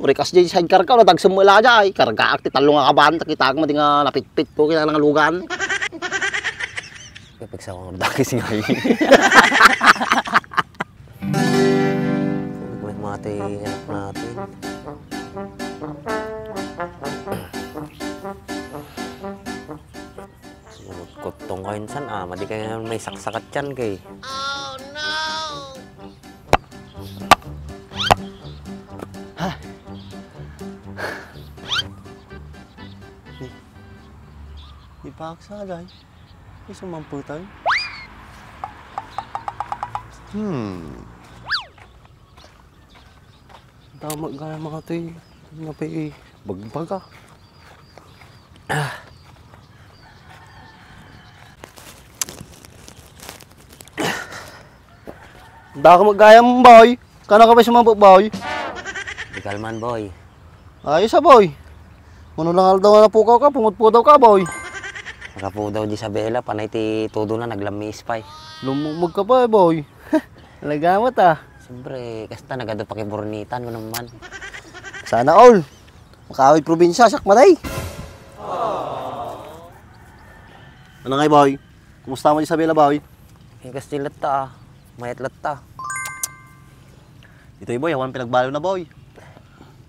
Urikas dyan sidecar ka, natagsimula dyan. Karga akti talong nga kabahan, takita mo di nga napitpit ko, kaya nga lugan. Pagsa ko ng dakis nga yun. May mati anak natin. Kutong kayo san, madi kayo may saksakat yan kay. Oh no! Ha? Ipaksa dyan. Isang mamputay. Tama gaya mga to'y. Nga pa bagbaga. Daka magaya mo, boy. Kano ka ba sumabot, boy? Di kalman, boy. Ayos boy. Mano lang daw na pukaw ka, pungot-pudaw ka, boy. Nakapo daw di sa bela, panay ti todo na naglamis pa eh. Lumumog ka pa, boy. Nalagamot Siyempre, kasta nagado pakiburnitan mo naman. Sana all. Makawid probinsya, sakmaday. Ano nga, boy? Kumusta mo di sa bela, boy? Kasi latta mayat latta. Ito boy, awan pinagbalo na, boy.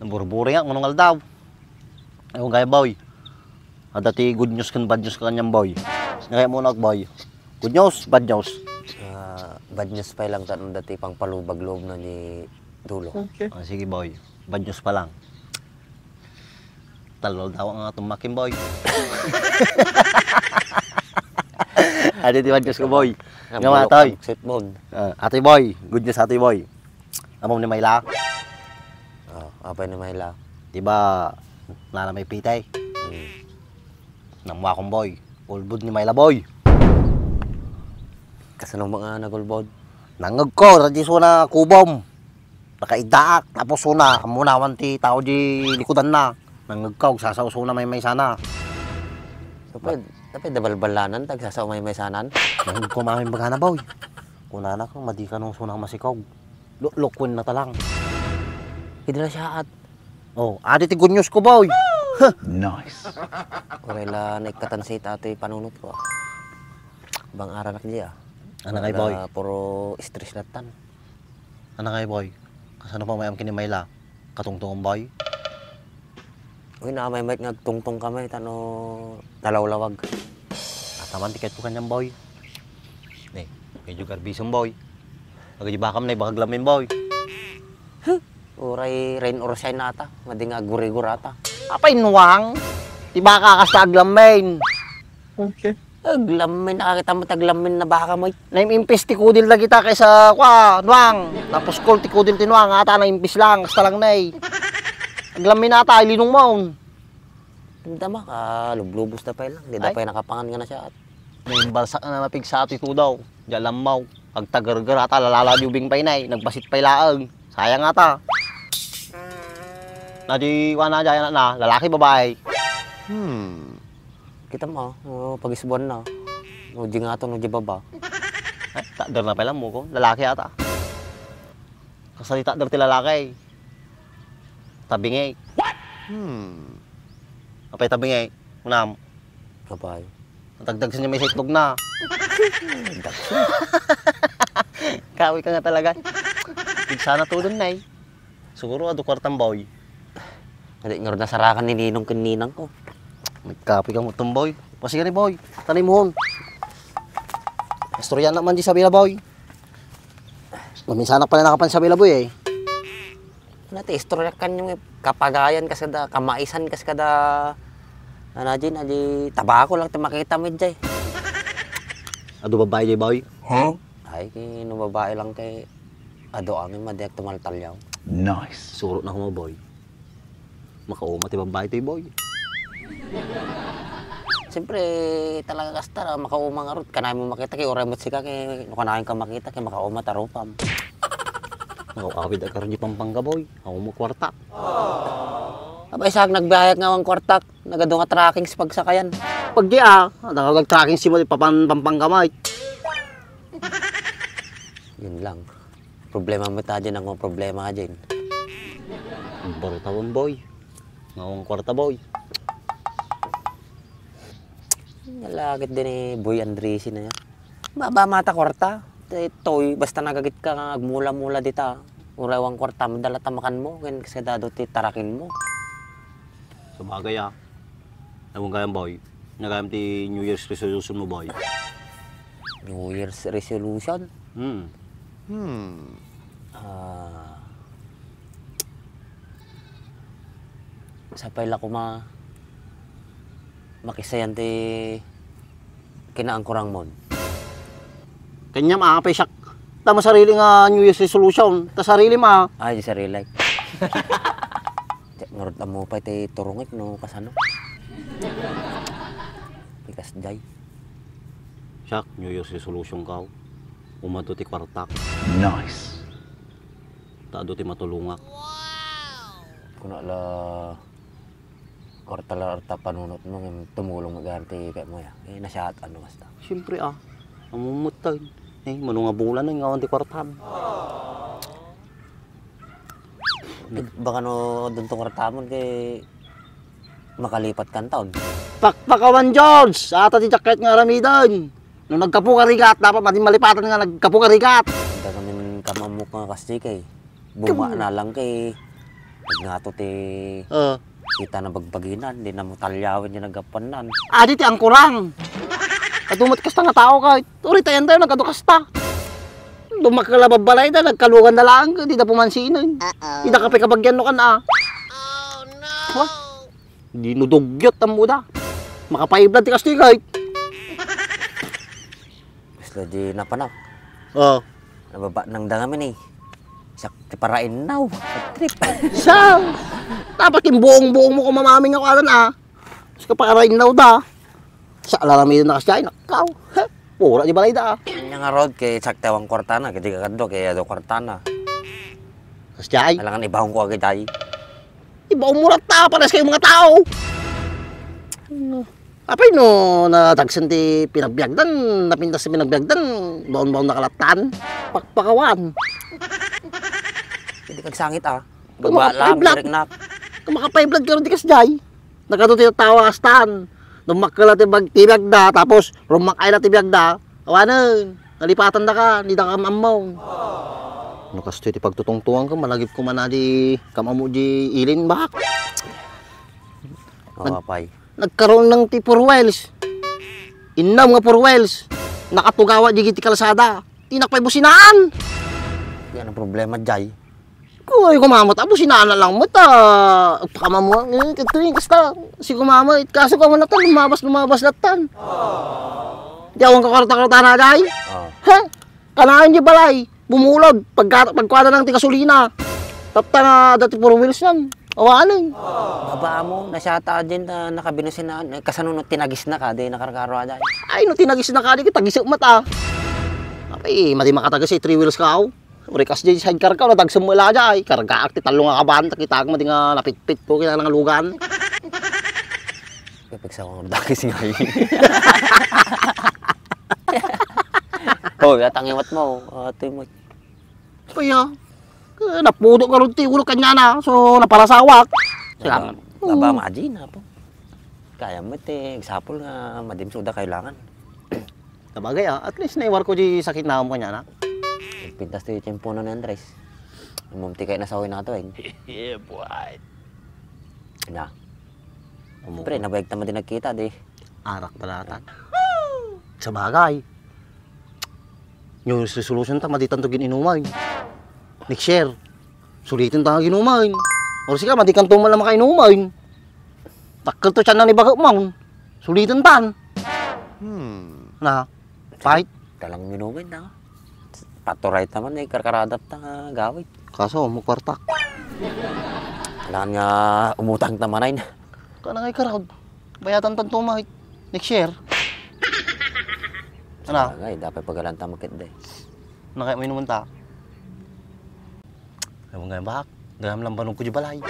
Namburo-buro nga, manungal daw. Ayun kaya, boy. Dati good news kan bad news ka kanyang, boy. Ngayon muna ako, boy. Good news, bad news. Bad news pa lang tanong dati pang palubag loob na ni Dulo. Okay. Sige, boy. Bad news pa lang. Talol daw ang tumakin, boy. Adi di bad news ko, boy. Nga matoy. Ate boy, good news ate boy. Amom ni Mayla. Apa ni Mayla? Diba, nana may pitay. Namwa kong boy. Ulbod ni Mayla, boy. Kasanong mga nagulbod? Nangag ko, radiso na kubom. Nakaidaak, tapos una, amunawan ti tao di likudan na. Nangag ko, sasaw na may sana. So, tapi dabalbalanan, tagsasaw may sanan? Nangag ko mamin bagana, boy. Kuna na kang madika nung sunang masikaw. Lukwin na talang. Hindi na siya at. Oh, adi ti good news ko, boy. Nice. Wala na ikatansit ate panunot ko. Bang aranak diya. Ano kay boy? Puro stress latan. Ano kay boy? Kasano pa may amkin ni Mayla? Katungtungong boy? Uy, na may nagtungtong kami, tano nalawlawag. Ataman tiket ko kanyang boy. Ne, medyo garbisong boy. Nagajibakam na ibakaglamin boy. Uray rain or shine nata, mading aguri-gurata. Apay nuwang? Tiba ka kasta aglamin. Okay. Aglamin, nakakita mo taglamin na baka mo. Naimimpis ti kudil na kita kaysa nuwang. Tapos kol ti kudil ti nuwang, ata naimpis lang, kasta lang na Aglamin ata, ilinong maun. Hindi tama ka, lublubos na pa lang. Hindi na pa nakapangan nga na siya. Naimbalsak na napig sa ato ito daw. Diyan lamaw. Pagtagargar ata, lalala diubing pa inay. Nagbasit pa ilaang. Sayang ata. Nadi wana dyan na, lalaki babae. Kita mo, pag-isbuan na. Di nga ito, di baba. Takder na pala mo ko, lalaki ata. Kasalita der ti lalaki. Tabingay. What? Apay tabingay. Unam. Kapay. Natagdag sa niya may saitlog na. Kawi ka nga talaga. Sana to dun na Siguro ado kwartang boy. Hindi nga rin nasarakan ni Ninong kininang ko. Nagkapi ka mo itong boy. Pasig ni boy. Tanay mo hon. Istorya naman di sabi na boy. Maminsanak pala nakapan sabi na boy Nati, istorya kan yung kapagayan kasi da, kamaisan kasi kada Anajin, aji tabako lang makita mo dyan. Ado babae dyan boy? Huh? Ay, no babae lang kay ado amin madiyak tumaltalyaw. Nice. Surot na ko mo boy. Makauma ti babae tayo boy. Siyempre, talaga kasta, makauma nga ron. Kanay mo makita kay oray mo sika kay kanahin ka makita kay makauma tarupam. Makakawid ang karoon di pampanga boy. Ako mo kwarta. Abay sag nagbayag nga ang kwartak, nagado nga tracking sa pagsakayan. Pag di nakagag-tracking si mo di pampanga may. Yun lang. Problema mo ta dyan ang mga problema dyan. Baro tawon boy. Ngawang kwarta boy. Nalagit din eh, Boy Andresi na yan. Baba mata kwarta. Toy, basta nagagit ka nga, agmula-mula dita. Urawang kwarta, madala tamakan mo. Kasi dado ti tarakin mo. Sa bagay Ewan kayang boy. Nagayam ti New Year's resolution mo boy. New Year's resolution. Sapay la ko makisayan ti kinaangkurang mon. Kanya makakapay siya. Tama sarili nga New Year's resolution. Ta sarili Ay, di sarili. Ngarot mo pa ti turungik no kasano. Pikas jay. Siya, New Year's resolution ka. Umato ti kwartak. Nice. Taado ti matulungak. Kuna la kwarta la arta panunot mo ng tumulong maganti kay mo ya. Eh nasyat ano basta. Siyempre amumutay. Manunga bulan nga ti kwartan. Baka no doon tong kwartamon kay makalipat kan taon. Pakpakawan George! Sa ata ti jacket nga aramidan. Nung nagkapo ka rigat, dapat matin malipatan nga nagkapo ka rigat. Hindi kami kamamuk nga kasi kay buma na lang kay nagnato ti kita na bagbaginan, di na mo talyawin yung nagapanan. Adi ti ang kurang. Kadumat kasta nga tao ka. Uri tayo tayo nagkadukasta. Dumakalababalay na, nagkalugan na lang. Di na pumansinan. Di na kapay kabagyan no ka na. Oh no! Di nudugyot ang muda. Makapaiblad ti kasti kahit. Basta di napanak. Nababa nang dangamin eh. Sak ti parain now. Trip. Sa! Dapat yung buong-buong mo kumamaming ako alam Sa kaparain daw da. Sa alaramidan na kasi ay nakaw. Pura di balay da Yung nga road kay saktawang kwartana. Kaya di ka kado kaya do kwartana. Kasi ay. Alangan ibahong ko agad ay. Iba umurat ta pares kayo mga tao. Apay no natagsan ti pinagbiagdan, napintas ti pinagbiagdan, baon-baon nakalatan, pakpakawan. Hindi kagsangit Pag Babalam, makapay-blood. direk nak. Kung makapay-blood ka rin di kasjay, nagkatuti na tawa astan, lumakala ti tibagda, tapos rumakay na tibagda, awanan, nalipatan na ka, hindi na ka mamaw. Ano kasi ti pagtutungtungan ka, malagip ko man na di kamamu di ilin bak. Mapapay. Nagkaroon ng ti four wheels. Inam nga four wheels. Nakatugawa di ti kalsada. Tinakpay businaan. Yan ang problema jay. Kuy kumamot abo sinaan na lang mo ta. Pakama mo katuing kasta. Si kumama kaso ka man latan lumabas latan. Di awang kakarta-karta na day. Ha? Kanain di balay. Bumulog pagkuha ng ti gasolina. Tapta na dati four wheels yan. Awanan. Baba mo, nasyata din na nakabinusinaan. Kasanunod tinagis na ka, di nakarkaro dyan. Ay, no tinagis na ka, di tagis ang mata. Ay, mati makatagas ay 3 wheels ka, Urikas dyan sidecar ka, natagsan mo ila dyan. Ay, karga akti talong nga kaban, takita ka mati nga napitpit ko, kaya nga lugan. Pipigsa ko ng dakis nga yun. Oh, yatangiwat mo. Ito mo. Kaya, napudo ka rin ti ulo kanya na, so napalasawak. Silangan. Baba maji na po. Kaya mo ito, example nga, madimsuda kailangan. Sabagay at least naiwar ko di sakit na mo kanya na. Pintas ito yung tempo na ni Andres. Umumti kayo na sa na ito eh. Yeah, boy. Na. Pre, nabayag naman din nagkita di. Arak balatan. Sabagay. Yung resolution ta, maditan to gininumay. Next year, sulitin tayo ginumain. O sige, madikan to malang makainumain. Takal to siya na ni Bagak Maun. Sulitin tan. Na, fight. Talang minumin na. Paturay naman eh, karkaradat na gawit. Kaso, mukwartak. Kailangan nga umutang tamanayin. Kana ngay karod. Bayatan tan tumahit. Next year. Ano? Ay, dapat pagalanta makit de. Nakaya mo inuman ta. Ewan nga yung bahak. Gayam lang banong ko di balay.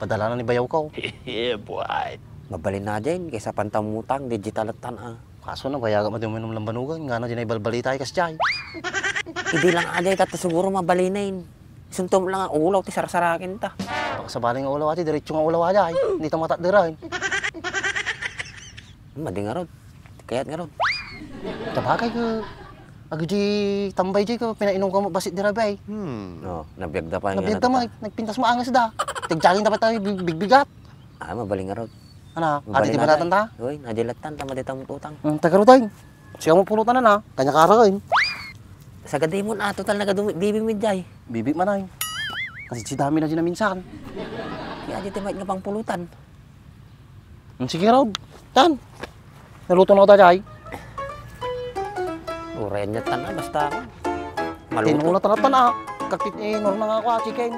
Padala na ni bayaw ko. Yeah, boy. Mabalin na din, kaysa pantamutang, digital at tan Kaso na, bayaga mo din uminom lang banugan. Nga na din ay balbali tayo kasjay. Hindi lang aday, tata siguro mabalinayin. Suntom lang ang ulaw, ti sarasarakin ta. Pakasabaling nga ulaw ati, diretso nga ulaw ati, hindi ta matadirahin. Madi nga rod. Kaya't nga rod. Tabagay ka, agdi tambay di ka, pinainom ka mo basit dirabay. No, nabiyag da pa yung Nabiyag damay, nagpintas mo angas da. Tigjagin dapat tayo, bigbigat. Ah, mabaling nga rod. Ano, ati di ba natin ta? Uy, nadilatan, tama dito ang utang. Tagarutay, siya mo pulutan na na, kanya karakain. Sa gaday mo na, total nagadumibibing midjay. Bibi man ay. Kasi si dami na dyan na minsan. Kaya di timay nga pang pulutan. Sige raw, tan. Naluto na ko tayo ay. Uren niya tan, basta ako. Maluto. Tinulatan na tan ah. Kakit normal nga ako, chicken.